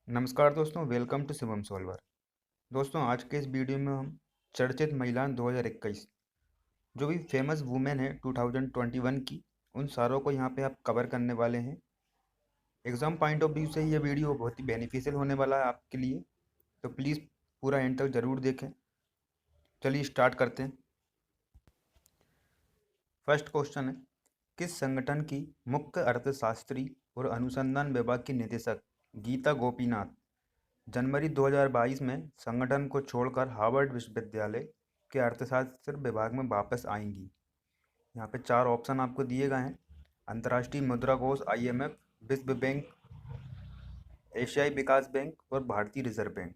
नमस्कार दोस्तों, welcome to Shivam solver. दोस्तों, आज के इस वीडियो में हम चर्चित महिलाएं 2021 जो भी फेमस वुमेन है 2021 की, उन सारों को यहाँ पे आप कवर करने वाले हैं। एग्जाम पॉइंट ऑफ व्यू से ये वीडियो बहुत ही बेनिफिशियल होने वाला है आपके लिए, तो प्लीज़ पूरा एंड तक ज़रूर देखें। चलिए स्टार्ट करते हैं। फर्स्ट क्वेश्चन है, किस संगठन की मुख्य अर्थशास्त्री और अनुसंधान विभाग की निदेशक गीता गोपीनाथ जनवरी 2022 में संगठन को छोड़कर हार्वर्ड विश्वविद्यालय के अर्थशास्त्र विभाग में वापस आएंगी? यहाँ पे चार ऑप्शन आपको दिए गए हैं: अंतर्राष्ट्रीय मुद्रा कोष IMF, विश्व बैंक, एशियाई विकास बैंक और भारतीय रिजर्व बैंक।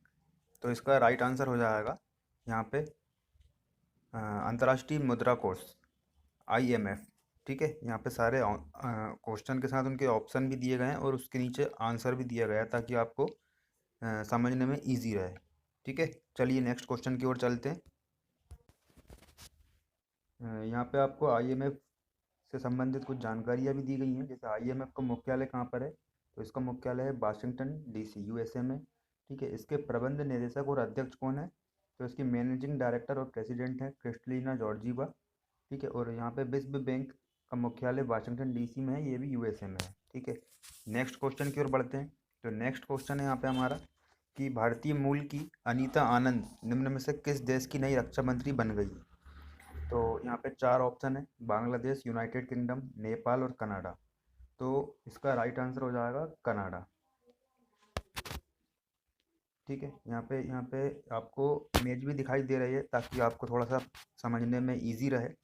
तो इसका राइट आंसर हो जाएगा यहाँ पे अंतर्राष्ट्रीय मुद्रा कोष IMF। ठीक है, यहाँ पे सारे क्वेश्चन के साथ उनके ऑप्शन भी दिए गए हैं और उसके नीचे आंसर भी दिया गया है ताकि आपको समझने में इजी रहे। ठीक है, चलिए नेक्स्ट क्वेश्चन की ओर चलते हैं। यहाँ पे आपको IMF से संबंधित कुछ जानकारियाँ भी दी गई हैं। जैसे IMF का मुख्यालय कहाँ पर है, तो इसका मुख्यालय है वाशिंगटन DC USA में। ठीक है, इसके प्रबंध निदेशक और अध्यक्ष कौन है, तो इसकी मैनेजिंग डायरेक्टर और प्रेसिडेंट है क्रिस्टलिना जॉर्जीवा। ठीक है, और यहाँ पे विश्व बैंक का मुख्यालय वाशिंगटन DC में है, ये भी USA में है। ठीक है, नेक्स्ट क्वेश्चन की ओर बढ़ते हैं। तो नेक्स्ट क्वेश्चन है यहाँ पे हमारा कि भारतीय मूल की अनीता आनंद निम्न में से किस देश की नई रक्षा मंत्री बन गई? तो यहाँ पे चार ऑप्शन है: बांग्लादेश, यूनाइटेड किंगडम, नेपाल और कनाडा। तो इसका राइट आंसर हो जाएगा कनाडा। ठीक है, यहाँ पे आपको इमेज भी दिखाई दे रही है ताकि आपको थोड़ा सा समझने में इजी रहे।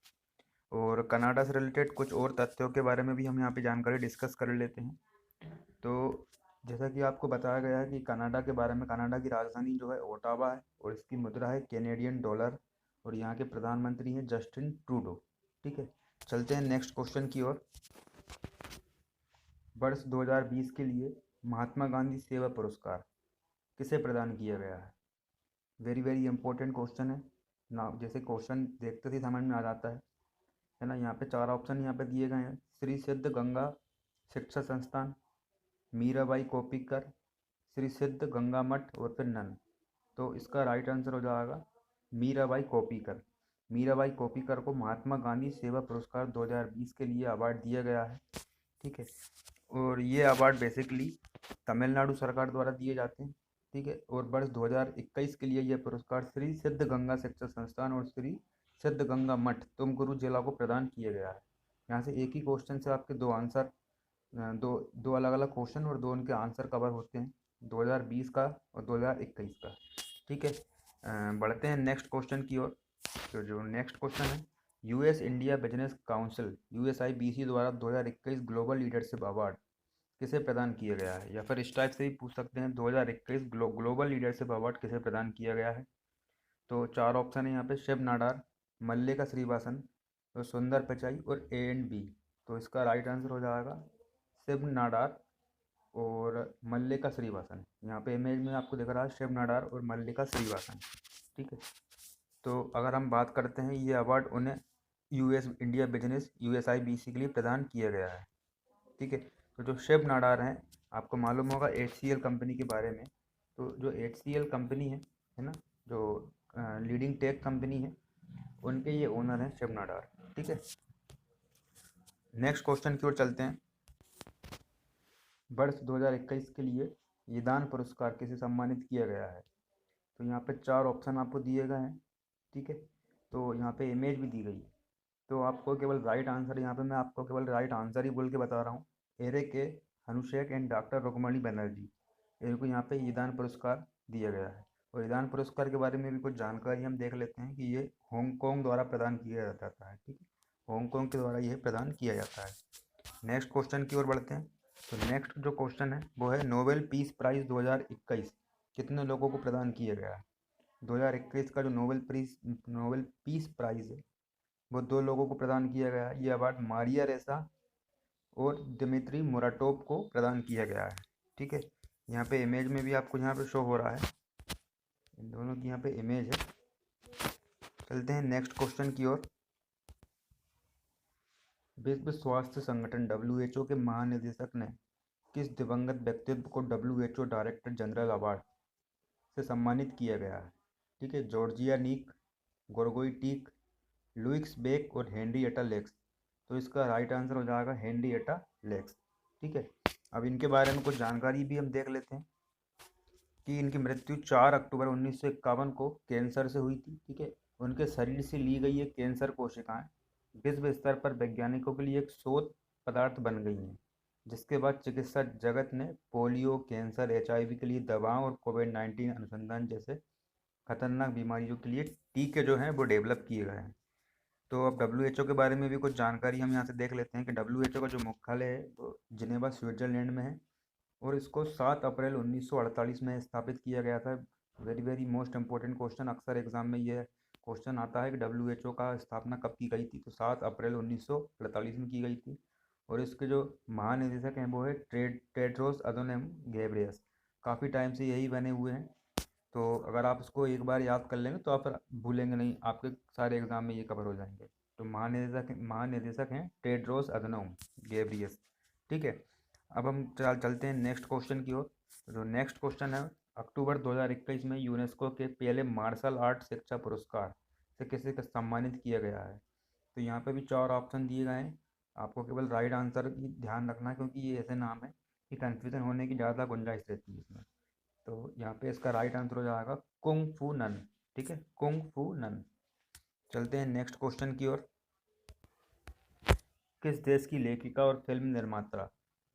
और कनाडा से रिलेटेड कुछ और तथ्यों के बारे में भी हम यहाँ पे जानकारी डिस्कस कर लेते हैं। तो जैसा कि आपको बताया गया है कि कनाडा के बारे में, कनाडा की राजधानी जो है ओटावा है और इसकी मुद्रा है कैनेडियन डॉलर और यहाँ के प्रधानमंत्री हैं जस्टिन ट्रूडो। ठीक है, चलते हैं नेक्स्ट क्वेश्चन की ओर। वर्ष 2020 के लिए महात्मा गांधी सेवा पुरस्कार किसे प्रदान किया गया है? वेरी वेरी इंपॉर्टेंट क्वेश्चन है ना। जैसे क्वेश्चन देखते ही समझ में आ जाता है ना। यहाँ पे चार ऑप्शन यहाँ पे दिए गए हैं: श्री सिद्ध गंगा शिक्षा संस्थान, मीराबाई कोपिकर, श्री सिद्ध गंगा मठ और फिर नन। तो इसका राइट आंसर हो जाएगा मीराबाई कोपिकर। मीराबाई कोपिकर को महात्मा गांधी सेवा पुरस्कार 2020 के लिए अवार्ड दिया गया है। ठीक है, और ये अवार्ड बेसिकली तमिलनाडु सरकार द्वारा दिए जाते हैं। ठीक है, और वर्ष 2021 के लिए यह पुरस्कार श्री सिद्ध गंगा शिक्षा संस्थान और श्री सिद्ध गंगा मठ तुमकुरु जिला को प्रदान किया गया है। यहाँ से एक ही क्वेश्चन से आपके दो आंसर, दो दो अलग अलग क्वेश्चन और दो उनके आंसर कवर होते हैं, 2020 का और 2021 का। ठीक है, बढ़ते हैं नेक्स्ट क्वेश्चन की ओर। तो जो नेक्स्ट क्वेश्चन है, US India business council USIBC द्वारा 2021 ग्लोबल लीडरशिप अवार्ड किसे प्रदान किया गया है? या फिर इस टाइप से भी पूछ सकते हैं, 2021 ग्लोबल लीडरशिप अवार्ड किसे प्रदान किया गया है? तो चार ऑप्शन है यहाँ पे: शिव नाडार, मल्लिका श्रीवासन और सुंदर पिचाई और A&B। तो इसका राइट आंसर हो जाएगा शिव नाडार और मल्लिका श्रीवासन। यहाँ पे इमेज में आपको दिख रहा है शिव नाडार और मल्लिका श्रीवासन। ठीक है, तो अगर हम बात करते हैं, ये अवार्ड उन्हें US इंडिया बिजनेस USIBC के लिए प्रदान किया गया है। ठीक है, तो जो शिव नाडार हैं, आपको मालूम होगा HCL कंपनी के बारे में। तो जो HCL कंपनी है ना, जो लीडिंग टेक कंपनी है, उनके ये ओनर हैं शिव नाडार। ठीक है, नेक्स्ट क्वेश्चन की ओर चलते हैं। वर्ष 2021 के लिए ये दान पुरस्कार किसे सम्मानित किया गया है? तो यहाँ पे चार ऑप्शन आपको दिए गए हैं। ठीक है, तो यहाँ पे इमेज भी दी गई है। तो आपको केवल राइट आंसर, यहाँ पे मैं आपको केवल राइट आंसर ही बोल के बता रहा हूँ: Eric A Hanushek and doctor Rukmini Banerjee, इनको यहाँ पे ईदान पुरस्कार दिया गया है। और ईदान पुरस्कार के बारे में भी कुछ जानकारी हम देख लेते हैं कि ये हांगकांग द्वारा प्रदान किया जाता है। ठीक है, हांगकांग के द्वारा यह प्रदान किया जाता है। नेक्स्ट क्वेश्चन की ओर बढ़ते हैं। तो नेक्स्ट जो क्वेश्चन है वो है, नोबेल पीस प्राइज़ 2021 कितने लोगों को प्रदान किया गया है? 2021 का जो नोबेल पीस प्राइज़ है वो दो लोगों को प्रदान किया गया है। ये अवार्ड मारिया रेसा और दिमित्री मुराटोव को प्रदान किया गया है। ठीक है, यहाँ पे इमेज में भी आपको यहाँ पे शो हो रहा है, इन दोनों की यहाँ पे इमेज है। चलते हैं नेक्स्ट क्वेश्चन की ओर। विश्व स्वास्थ्य संगठन WHO के महानिदेशक ने किस दिवंगत व्यक्तित्व को WHO डायरेक्टर जनरल अवार्ड से सम्मानित किया गया है? ठीक है, जॉर्जिया नीक, गोरगोई टीक, लुइस बेक और हेनरिएटा लेक्स। तो इसका राइट आंसर हो जाएगा हेनरिएटा लेक्स। ठीक है, अब इनके बारे में कुछ जानकारी भी हम देख लेते हैं कि इनकी मृत्यु 4 अक्टूबर 1951 को कैंसर से हुई थी। ठीक है, उनके शरीर से ली गई ये कैंसर कोशिकाएं विश्व स्तर पर वैज्ञानिकों के लिए एक शोध पदार्थ बन गई हैं, जिसके बाद चिकित्सा जगत ने पोलियो, कैंसर, HIV के लिए दवाओं और कोविड-19 अनुसंधान जैसे खतरनाक बीमारियों के लिए टीके जो हैं वो डेवलप किए गए हैं। तो अब WHO के बारे में भी कुछ जानकारी हम यहाँ से देख लेते हैं कि WHO का जो मुख्यालय है वो जिनेवा, स्विट्जरलैंड में है और इसको 7 अप्रैल 1948 में स्थापित किया गया था। Very very most important question, अक्सर एग्जाम में ये क्वेश्चन आता है कि WHO का स्थापना कब की गई थी, तो 7 अप्रैल 1948 में की गई थी। और इसके जो महानिदेशक हैं वो है टेड्रोस अधनोम घेब्रेयेसस। काफ़ी टाइम से यही बने हुए हैं, तो अगर आप इसको एक बार याद कर लेंगे तो आप फिर भूलेंगे नहीं, आपके सारे एग्जाम में ये कवर हो जाएंगे। तो महानिदेशक हैं टेड्रोस अधनोम घेब्रेयेसस। ठीक है, अब हम चलते हैं नेक्स्ट क्वेश्चन की ओर। जो नेक्स्ट क्वेश्चन है, अक्टूबर 2021 में यूनेस्को के पहले मार्शल आर्ट शिक्षा पुरस्कार से किसे को सम्मानित किया गया है? तो यहाँ पे भी 4 ऑप्शन दिए गए हैं, आपको केवल राइट आंसर की ध्यान रखना है क्योंकि ये ऐसे नाम है कि कन्फ्यूजन होने की ज़्यादा गुंजाइश रहती है इसमें। तो यहाँ पे इसका राइट आंसर हो जाएगा कुंग फू नन। ठीक है, कुंग फू नन। चलते हैं नेक्स्ट क्वेश्चन की ओर। किस देश की लेखिका और फिल्म निर्माता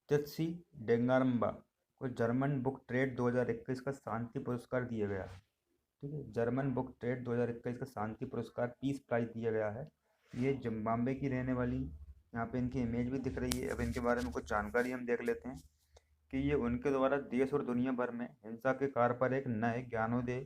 तित्सी डेंगारम्बा को जर्मन बुक ट्रेड 2021 का शांति पुरस्कार दिया गया है? ठीक है, जर्मन बुक ट्रेड 2021 का शांति पुरस्कार पीस प्राइज दिया गया है। ये जिम्बाब्वे की रहने वाली, यहाँ पे इनकी इमेज भी दिख रही है। अब इनके बारे में कुछ जानकारी हम देख लेते हैं कि ये उनके द्वारा देश और दुनिया भर में हिंसा के कार्य पर एक नए ज्ञानोदय,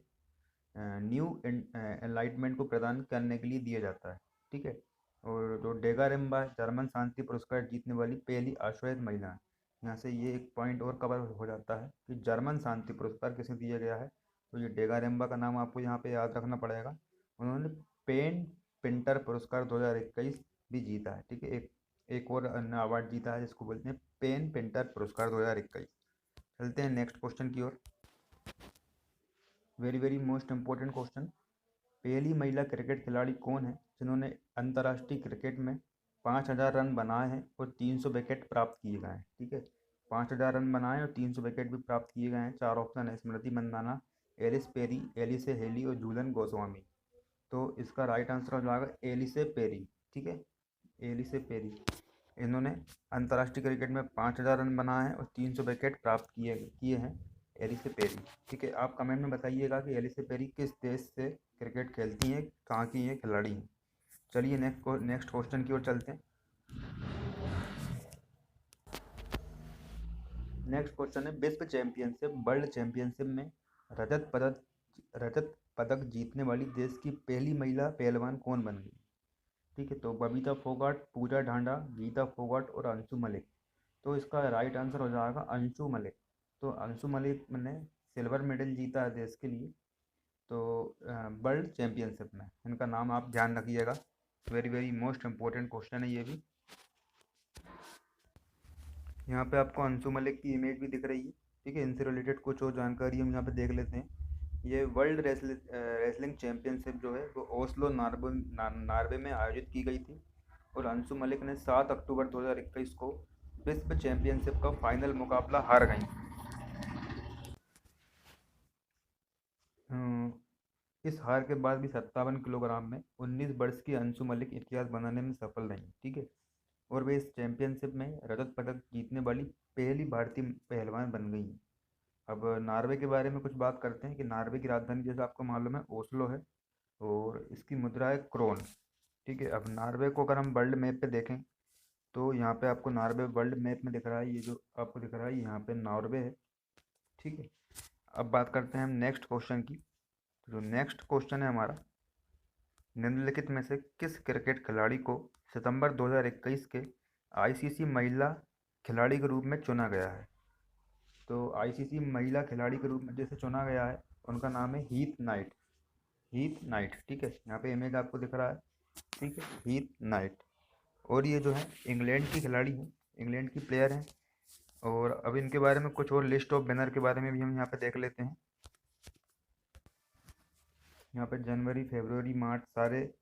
न्यू एनलाइटमेंट को प्रदान करने के लिए दिया जाता है। ठीक है, और जो डेगारेम्बा जर्मन शांति पुरस्कार जीतने वाली पहली आश्वासित महिला है। यहाँ से ये एक पॉइंट और कवर हो जाता है कि जर्मन शांति पुरस्कार किसे दिया गया है। तो ये डेगारेम्बा का नाम आपको यहाँ पे याद रखना पड़ेगा। उन्होंने पेन पिंटर पुरस्कार 2021 भी जीता है। ठीक है, एक और अन्य अवार्ड जीता है जिसको बोलते हैं पेन पिंटर पुरस्कार 2021। चलते हैं नेक्स्ट क्वेश्चन की ओर। Very very most important question, पहली महिला क्रिकेट खिलाड़ी कौन है जिन्होंने अंतर्राष्ट्रीय क्रिकेट में 5000 रन बनाए हैं और 300 विकेट प्राप्त किए गए हैं? ठीक है, 5000 रन बनाए और 300 विकेट भी प्राप्त किए गए हैं। 4 ऑप्शन है, Smriti Mandhana, Ellyse Perry, Alyssa Healy और जूलन गोस्वामी। तो इसका राइट आंसर हो जाएगा एलिसे पेरी। ठीक है, एलिसे पेरी। इन्होंने अंतर्राष्ट्रीय क्रिकेट में 5000 रन बनाए हैं और 300 विकेट प्राप्त किए किए हैं, एलिसे पेरी। ठीक है, आप कमेंट में बताइएगा कि एलिसे पेरी किस देश से क्रिकेट खेलती हैं, कहाँ की ये खिलाड़ी हैं। चलिए नेक्स्ट क्वेश्चन की ओर चलते हैं। नेक्स्ट क्वेश्चन है, विश्व चैंपियनशिप वर्ल्ड चैंपियनशिप में रजत पदक जीतने वाली देश की पहली महिला पहलवान कौन बन गई? ठीक है, तो बबीता फोगाट, पूजा ढांडा, गीता फोगाट और अंशु मलिक। तो इसका राइट आंसर हो जाएगा अंशु मलिक। तो अंशु मलिक ने सिल्वर मेडल जीता है देश के लिए, तो वर्ल्ड चैंपियनशिप में। इनका नाम आप ध्यान रखिएगा, very very most important question है ये भी। यहाँ पे आपको अंशु मलिक की इमेज भी दिख रही है। ठीक है, इनसे रिलेटेड कुछ और जानकारी हम यहाँ पे देख लेते हैं। ये वर्ल्ड रेसलिंग चैंपियनशिप जो है वो ओस्लो नार्वे में आयोजित की गई थी और अंशु मलिक ने 7 अक्टूबर 2021 को विश्व चैंपियनशिप का फाइनल मुकाबला हार गई। इस हार के बाद भी 57 किलोग्राम में 19 वर्ष की अंशु मलिक इतिहास बनाने में सफल रही। ठीक है, और वे इस चैंपियनशिप में रजत पदक जीतने वाली पहली भारतीय पहलवान बन गई। अब नॉर्वे के बारे में कुछ बात करते हैं कि नॉर्वे की राजधानी जैसे आपको मालूम है ओस्लो है और इसकी मुद्रा है क्रोन। ठीक है, अब नॉर्वे को अगर हम वर्ल्ड मैप पे देखें तो यहाँ पे आपको नॉर्वे वर्ल्ड मैप में दिख रहा है, ये जो आपको दिख रहा है यहाँ पे नॉर्वे है। ठीक है, अब बात करते हैं हम नेक्स्ट क्वेश्चन की। जो नेक्स्ट क्वेश्चन है हमारा, निम्नलिखित में से किस क्रिकेट खिलाड़ी को सितंबर 2021 के ICC महिला खिलाड़ी के रूप में चुना गया है? तो ICC महिला खिलाड़ी के रूप में जैसे चुना गया है, उनका नाम है हीथ नाइट। Heath night. ठीक है, यहाँ पे इमेज आपको दिख रहा है। ठीक है, हीथ नाइट। और ये जो है इंग्लैंड की खिलाड़ी हैं, इंग्लैंड की प्लेयर हैं। और अब इनके बारे में कुछ और लिस्ट ऑफ विनर के बारे में भी हम यहाँ पे देख लेते हैं। यहाँ पे जनवरी, फरवरी, मार्च, सारे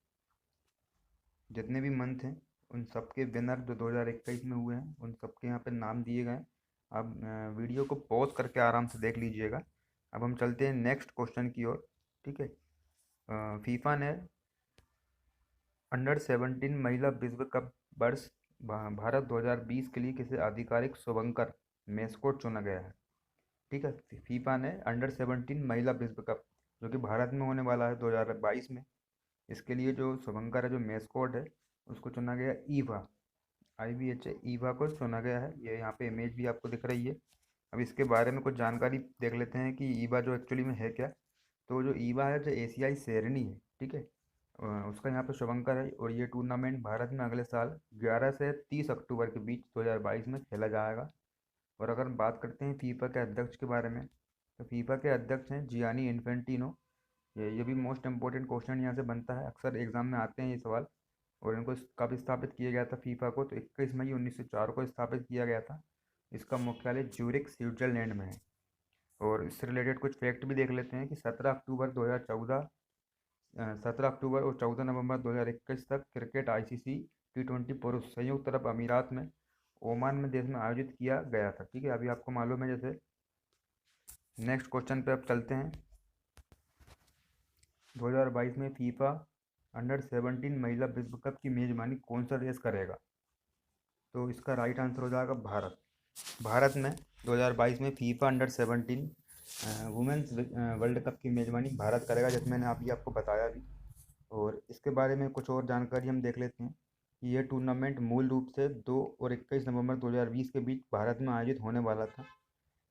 जितने भी मंथ हैं उन सबके विनर जो 2021 में हुए हैं उन सबके यहाँ पे नाम दिए गए हैं। आप वीडियो को पॉज करके आराम से देख लीजिएगा। अब हम चलते हैं नेक्स्ट क्वेश्चन की ओर। ठीक है। फीफा ने अंडर 17 महिला विश्व कप वर्ष भारत 2020 के लिए किसे आधिकारिक शुभंकर मेस्कोट चुना गया है। ठीक है। फीफा ने अंडर 17 महिला विश्व कप जो कि भारत में होने वाला है 2022 में, इसके लिए जो शुभंकर है, जो मेस्कोट है, उसको चुना गया ईवा, IVA ईवा को चुना गया है। ये यहाँ पे इमेज भी आपको दिख रही है। अब इसके बारे में कुछ जानकारी देख लेते हैं कि ईवा जो एक्चुअली में है क्या। तो जो ईवा है जो एशियाई शेरनी है। ठीक है। उसका यहाँ पे शुभंकर है और ये टूर्नामेंट भारत में अगले साल 11 से 30 अक्टूबर के बीच 2022 में खेला जाएगा। और अगर हम बात करते हैं फीफा के अध्यक्ष के बारे में, तो फीफा के अध्यक्ष हैं जियानी इन्फेंटिनो। ये भी मोस्ट इंपॉर्टेंट क्वेश्चन यहाँ से बनता है, अक्सर एग्जाम में आते हैं ये सवाल। और इनको कब स्थापित किया गया था फीफा को, तो 21 मई 1904 को स्थापित किया गया था। इसका मुख्यालय ज्यूरिख स्विट्जरलैंड में है। और इससे रिलेटेड कुछ फैक्ट भी देख लेते हैं कि 17 अक्टूबर और 14 नवंबर 2021 तक क्रिकेट ICC T20 पुरुष संयुक्त अरब अमीरात में ओमान में देश में आयोजित किया गया था। ठीक है। अभी आपको मालूम है। जैसे नेक्स्ट क्वेश्चन पे अब चलते हैं। 2022 में फीफा अंडर 17 महिला विश्व कप की मेजबानी कौन सा देश करेगा। तो इसका राइट आंसर हो जाएगा भारत। भारत में 2022 में FIFA under 17 women's world cup की मेजबानी भारत करेगा, जैसे मैंने अभी आपको बताया भी। और इसके बारे में कुछ और जानकारी हम देख लेते हैं कि यह टूर्नामेंट मूल रूप से 2 और 21 नवंबर 2020 के बीच भारत में आयोजित होने वाला था।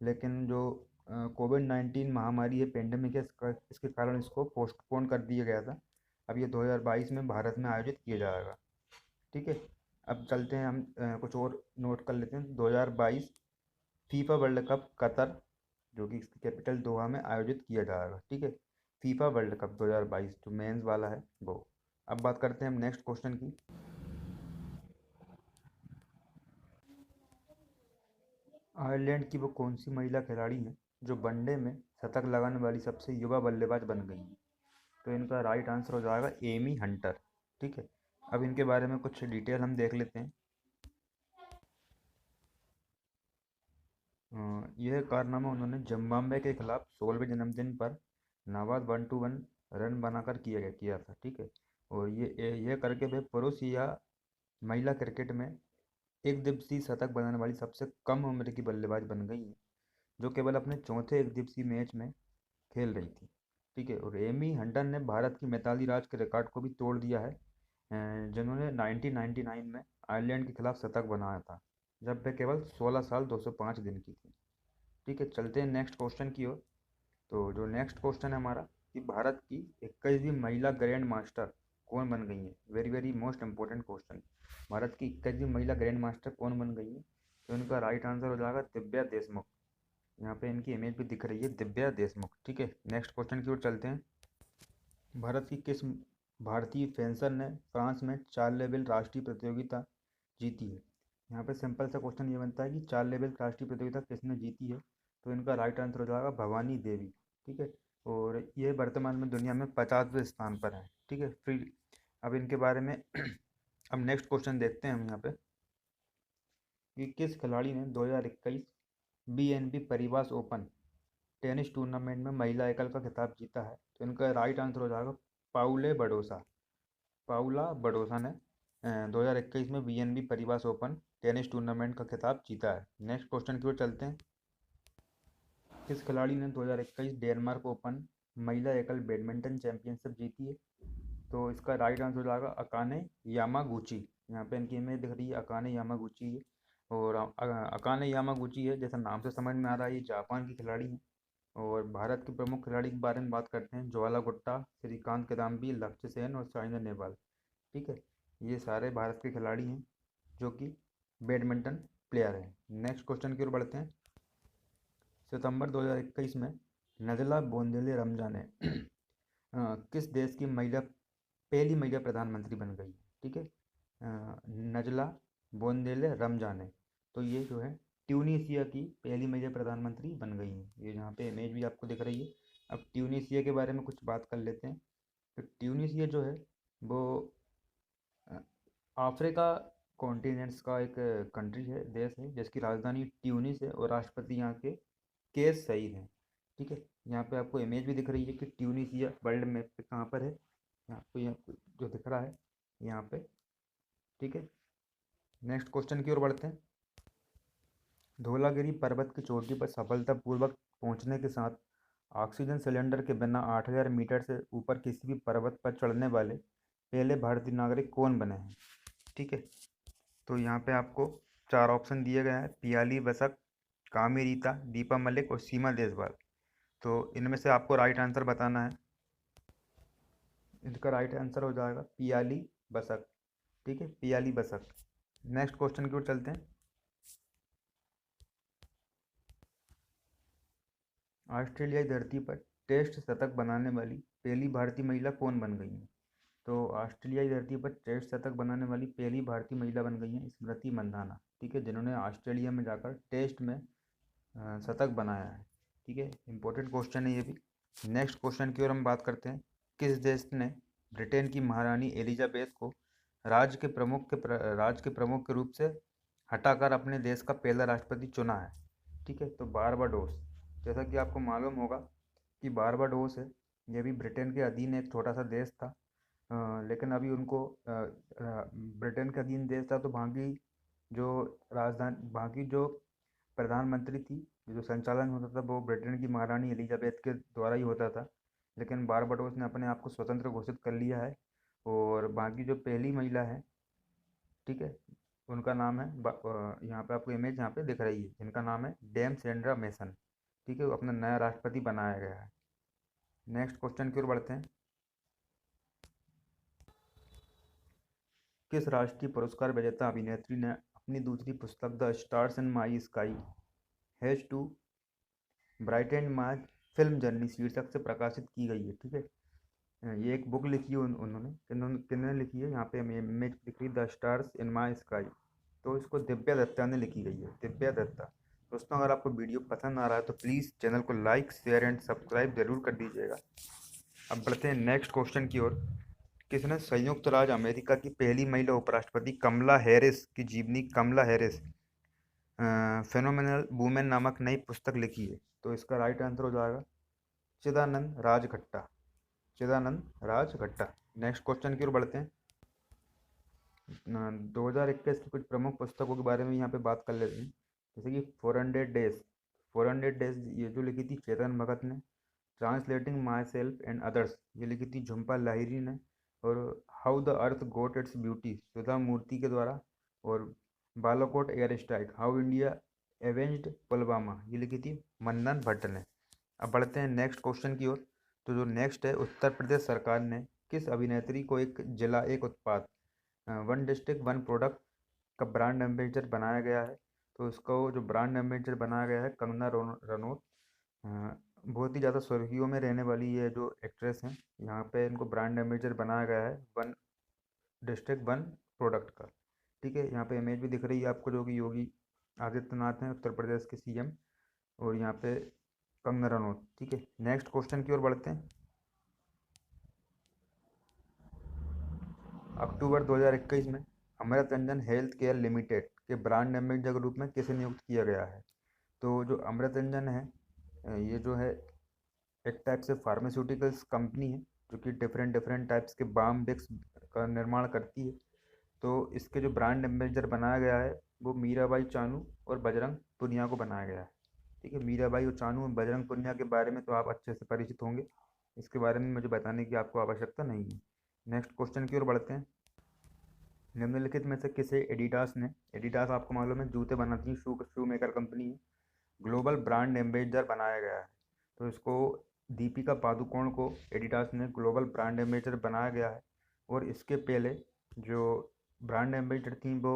लेकिन जो कोविड-19 महामारी है, पेंडेमिक है, इसके कारण इसको पोस्टपोन कर दिया गया था। अब ये 2022 में भारत में आयोजित किया जाएगा। ठीक है। अब चलते हैं हम कुछ और नोट कर लेते हैं। 2022 फीफा वर्ल्ड कप कतर, जो कि इसकी कैपिटल दोहा में आयोजित किया जाएगा। ठीक है। फीफा वर्ल्ड कप 2022 जो मेंस वाला है वो। अब बात करते हैं हम नेक्स्ट क्वेश्चन की। आयरलैंड की वो कौन सी महिला खिलाड़ी है जो वनडे में शतक लगाने वाली सबसे युवा बल्लेबाज बन गई है। तो इनका राइट आंसर हो जाएगा एमी हंटर। ठीक है। अब इनके बारे में कुछ डिटेल हम देख लेते हैं। यह कारनामा उन्होंने जिम्बाब्वे के खिलाफ 16वें जन्मदिन पर नाबाद 1-1 रन बनाकर किया था। ठीक है। और ये करके वे पुरुष या महिला क्रिकेट में एक दिवसीय शतक बनाने वाली सबसे कम उम्र की बल्लेबाज बन गई है, जो केवल अपने चौथे एक दिवसीय मैच में खेल रही थी। ठीक है। और एमी हंटन ने भारत की मिताली राज के रिकॉर्ड को भी तोड़ दिया है, जिन्होंने 1999 में आयरलैंड के खिलाफ शतक बनाया था, जब वे केवल 16 साल 205 दिन की थी। ठीक है। चलते हैं नेक्स्ट क्वेश्चन की ओर। तो जो नेक्स्ट क्वेश्चन है हमारा कि भारत की 21वीं महिला ग्रैंड मास्टर कौन बन गई है। Very very most important question. Bharat की 21वीं महिला ग्रैंड मास्टर कौन बन गई है। तो इनका राइट आंसर हो जाएगा दिव्या देशमुख। यहाँ पे इनकी इमेज भी दिख रही है, दिव्या देशमुख। ठीक है। नेक्स्ट क्वेश्चन की ओर चलते हैं। भारत की किस भारतीय फेंसर ने फ्रांस में 4 लेवल राष्ट्रीय प्रतियोगिता जीती है। यहाँ पे सिंपल सा क्वेश्चन ये बनता है कि 4 लेवल राष्ट्रीय प्रतियोगिता किसने जीती है। तो इनका राइट आंसर हो जाएगा भवानी देवी। ठीक है। और ये वर्तमान में दुनिया में 50वें स्थान पर है। ठीक है। फिर अब इनके बारे में अब नेक्स्ट क्वेश्चन देखते हैं हम यहाँ पे कि किस खिलाड़ी ने 2021 BNP पारिबास ओपन टेनिस टूर्नामेंट में महिला एकल का खिताब जीता है। तो इनका राइट आंसर हो जाएगा पाउला बडोसा ने 2021 में BNP पारिबास ओपन टेनिस टूर्नामेंट का खिताब जीता है। नेक्स्ट क्वेश्चन की ओर चलते हैं। किस खिलाड़ी ने 2021 डेनमार्क ओपन महिला एकल बैडमिंटन चैंपियनशिप जीती है। तो इसका राइट आंसर हो जाएगा अकाने यामागुची। यहाँ पे इनकी इमेज दिख रही है, अकाने यामागुची है। और अकाने यामागुची है, जैसा नाम से समझ में आ रहा है, ये जापान की खिलाड़ी है। और भारत के प्रमुख खिलाड़ी के बारे में बात करते हैं। ज्वाला गुट्टा, श्रीकांत किदाम्बी, लक्ष्य सेन और साइना नेहवाल। ठीक है। ये सारे भारत के खिलाड़ी हैं जो कि बैडमिंटन प्लेयर हैं। नेक्स्ट क्वेश्चन की ओर बढ़ते हैं। सितंबर 2021 में नजला बोंदेले रमजा ने किस देश की पहली महिला प्रधानमंत्री बन गई। ठीक है। नजला बोंदेले रमजा ने। तो ये जो है ट्यूनीशिया की पहली महिला प्रधानमंत्री बन गई हैं। ये यहाँ पे इमेज भी आपको दिख रही है। अब ट्यूनीशिया के बारे में कुछ बात कर लेते हैं। तो ट्यूनीशिया जो है वो अ, अफ्रीका कॉन्टिनेंट्स का एक कंट्री है, देश है, जिसकी राजधानी ट्यूनिस है और राष्ट्रपति यहाँ के केस सईद हैं। ठीक है, यहाँ पे आपको इमेज भी दिख रही है कि ट्यूनीशिया वर्ल्ड मैप पे कहाँ पर है। आपको यहाँ जो दिख रहा है यहाँ पे। ठीक है, नेक्स्ट क्वेश्चन की ओर बढ़ते हैं। धौलागिरी पर्वत की चोटी पर सफलतापूर्वक पहुंचने के साथ ऑक्सीजन सिलेंडर के बिना 8,000 मीटर से ऊपर किसी भी पर्वत पर चढ़ने वाले पहले भारतीय नागरिक कौन बने हैं। ठीक है, तो यहाँ पे आपको चार ऑप्शन दिए गए हैं: पियाली बसक, कामी रीता, दीपा मलिक और सीमा देसवाल। तो इनमें से आपको राइट आंसर बताना है। इसका राइट आंसर हो जाएगा पियाली बसक। ठीक है, पियाली बसक। नेक्स्ट क्वेश्चन की ओर चलते हैं। ऑस्ट्रेलियाई धरती पर टेस्ट शतक बनाने वाली पहली भारतीय महिला कौन बन गई है। तो ऑस्ट्रेलियाई धरती पर टेस्ट शतक बनाने वाली पहली भारतीय महिला बन गई है स्मृति मंदाना। ठीक है, जिन्होंने ऑस्ट्रेलिया में जाकर टेस्ट में शतक बनाया है। ठीक है, इंपॉर्टेंट क्वेश्चन है ये भी। नेक्स्ट क्वेश्चन की ओर हम बात करते हैं। किस देश ने ब्रिटेन की महारानी एलिजाबेथ को राज्य के प्रमुख के रूप से हटाकर अपने देश का पहला राष्ट्रपति चुना है। ठीक है, तो बारबाडोस। जैसा कि आपको मालूम होगा कि बारबाडोस है, यह भी ब्रिटेन के अधीन एक छोटा सा देश था। लेकिन अभी उनको ब्रिटेन के अधीन देश था, तो वहाँ की जो प्रधानमंत्री थी, जो संचालन होता था वो ब्रिटेन की महारानी एलिजाबेथ के द्वारा ही होता था। लेकिन बारबाडोस ने अपने आप को स्वतंत्र घोषित कर लिया है। और बाकी जो पहली महिला है, ठीक है, उनका नाम है यहाँ पे आपको इमेज यहाँ पे दिख रही है, इनका नाम है डेम सेंड्रा मेसन। ठीक है, वो अपना नया राष्ट्रपति बनाया गया है। नेक्स्ट क्वेश्चन की ओर बढ़ते हैं। किस राष्ट्रीय पुरस्कार विजेता अभिनेत्री ने अपनी दूसरी पुस्तक the stars in my sky has too bright and my film journey शीर्षक से प्रकाशित की गई है। ठीक है, ये एक बुक लिखी है उन्होंने किन्होंने लिखी है, यहाँ पे हमें इमेज दिख रही, the stars in my sky. तो इसको दिव्या दत्ता ने लिखी गई है, दिव्या दत्ता। दोस्तों, अगर आपको वीडियो पसंद आ रहा है तो प्लीज़ चैनल को लाइक, शेयर एंड सब्सक्राइब जरूर कर दीजिएगा। अब बढ़ते हैं नेक्स्ट क्वेश्चन की ओर। किसने संयुक्त राज्य अमेरिका की पहली महिला उपराष्ट्रपति कमला हैरिस की जीवनी कमला हैरिस फेनोमेनल वुमेन नामक नई पुस्तक लिखी है। तो इसका राइट आंसर हो जाएगा चिदानंद राजघट्टा। चिदानंद राजघट्टा। नेक्स्ट क्वेश्चन की ओर बढ़ते हैं। 2021 की कुछ प्रमुख पुस्तकों के बारे में यहाँ पे बात कर लेते हैं। जैसे कि 400 डेज। 400 डेज ये जो लिखी थी चेतन भगत ने। Translating myself and others ये लिखी थी झुम्पा लाहिरी ने। और how the earth got its beauty Sudha Murty के द्वारा। और Balakot air strike how India avenged Pulwama ये लिखी थी मन्नन भट्ट ने। अब बढ़ते हैं नेक्स्ट क्वेश्चन की ओर। तो जो नेक्स्ट है, उत्तर प्रदेश सरकार ने किस अभिनेत्री को एक जिला एक उत्पाद वन डिस्ट्रिक्ट वन प्रोडक्ट का ब्रांड एम्बेसडर बनाया गया है। तो इसको जो ब्रांड एम्बेसडर बनाया गया है कंगना रनौत। बहुत ही ज़्यादा सुर्खियों में रहने वाली ये जो एक्ट्रेस हैं, यहाँ पे इनको ब्रांड एम्बेसडर बनाया गया है वन डिस्ट्रिक्ट वन प्रोडक्ट का। ठीक है, यहाँ पे इमेज भी दिख रही है आपको, जो कि योगी आदित्यनाथ हैं उत्तर प्रदेश के सीएम। और यहाँ पे कंगना रनौत। ठीक है, नेक्स्ट क्वेश्चन की ओर बढ़ते हैं। अक्टूबर 2021 में अमृत रंजन हेल्थ केयर लिमिटेड के ब्रांड एम्बेसडर के रूप में किसे नियुक्त किया गया है। तो जो अमृत रंजन है, ये जो है एक टाइप से फार्मास्यूटिकल्स कंपनी है, जो कि डिफरेंट डिफरेंट टाइप्स के बाम विक्स का निर्माण करती है। तो इसके जो ब्रांड एम्बेसडर बनाया गया है वो मीराबाई चानू और बजरंग पुनिया को बनाया गया है। ठीक है, मीराबाई और चानू और बजरंग पुनिया के बारे में तो आप अच्छे से परिचित होंगे, इसके बारे में मुझे बताने की आपको आवश्यकता नहीं है। नेक्स्ट क्वेश्चन की ओर बढ़ते हैं। निम्नलिखित में से किसे एडिडास आपको मालूम है जूते बनाती है, शू मेकर कंपनी है, ग्लोबल ब्रांड एम्बेसडर बनाया गया है। तो इसको दीपिका पादुकोण को एडिडास ने ग्लोबल ब्रांड एम्बेसडर बनाया गया है। और इसके पहले जो ब्रांड एम्बेसडर थी वो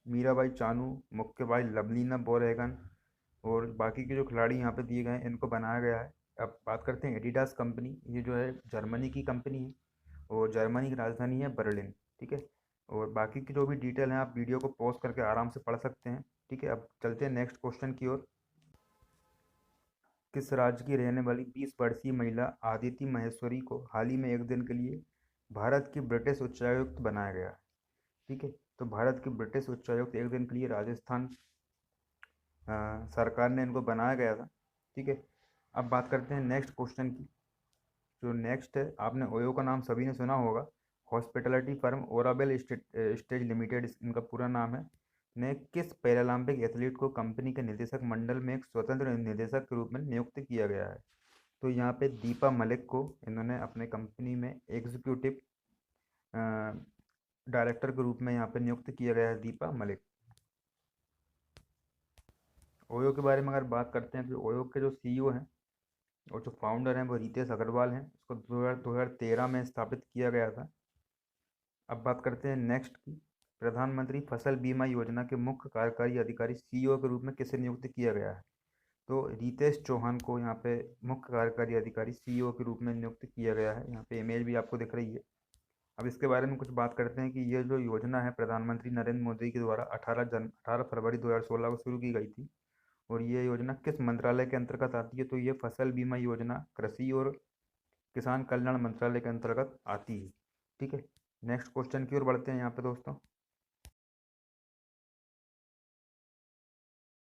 मीराबाई चानू, मुक्केबाज लवलीना बोरहैगन और बाकी के जो खिलाड़ी यहाँ पे दिए गए हैं इनको बनाया गया है। अब बात करते हैं एडिडास कंपनी। ये जो है जर्मनी की कंपनी है और जर्मनी की राजधानी है बर्लिन। ठीक है, और बाकी की जो भी डिटेल हैं आप वीडियो को पॉज करके आराम से पढ़ सकते हैं। ठीक है, अब चलते हैं नेक्स्ट क्वेश्चन की ओर। किस राज्य की रहने वाली 20 वर्षीय महिला आदिति महेश्वरी को हाल ही में एक दिन के लिए भारत की ब्रिटिश उच्चायुक्त बनाया गया है? ठीक है, तो भारत की ब्रिटिश उच्चायुक्त एक दिन के लिए राजस्थान सरकार ने इनको बनाया गया था। ठीक है, अब बात करते हैं नेक्स्ट क्वेश्चन की। जो नेक्स्ट है, आपने ओयो का नाम सभी ने सुना होगा। हॉस्पिटैलिटी फर्म ओराबेल स्टेज लिमिटेड इनका पूरा नाम है। ने किस पैरालंपिक एथलीट को कंपनी के निदेशक मंडल में एक स्वतंत्र निदेशक के रूप में नियुक्त किया गया है? तो यहाँ पे दीपा मलिक को इन्होंने अपने कंपनी में एग्जीक्यूटिव डायरेक्टर के रूप में यहाँ पे नियुक्त किया गया है, दीपा मलिक। ओयो के बारे में अगर बात करते हैं तो ओयो के जो सीईओ हैं और जो फाउंडर हैं वो रितेश अग्रवाल हैं। इसको 2013 में स्थापित किया गया था। अब बात करते हैं नेक्स्ट की। प्रधानमंत्री फसल बीमा योजना के मुख्य कार्यकारी अधिकारी सीईओ के रूप में किसे नियुक्त किया गया है? तो रितेश चौहान को यहाँ पे मुख्य कार्यकारी अधिकारी सीईओ के रूप में नियुक्त किया गया है। यहाँ पे इमेज भी आपको दिख रही है। अब इसके बारे में कुछ बात करते हैं कि ये जो योजना है प्रधानमंत्री नरेंद्र मोदी के द्वारा 18 फरवरी 2016 को शुरू की गई थी। और ये योजना किस मंत्रालय के अंतर्गत आती है? तो ये फसल बीमा योजना कृषि और किसान कल्याण मंत्रालय के अंतर्गत आती है। ठीक है, नेक्स्ट क्वेश्चन की ओर बढ़ते हैं यहाँ पे दोस्तों।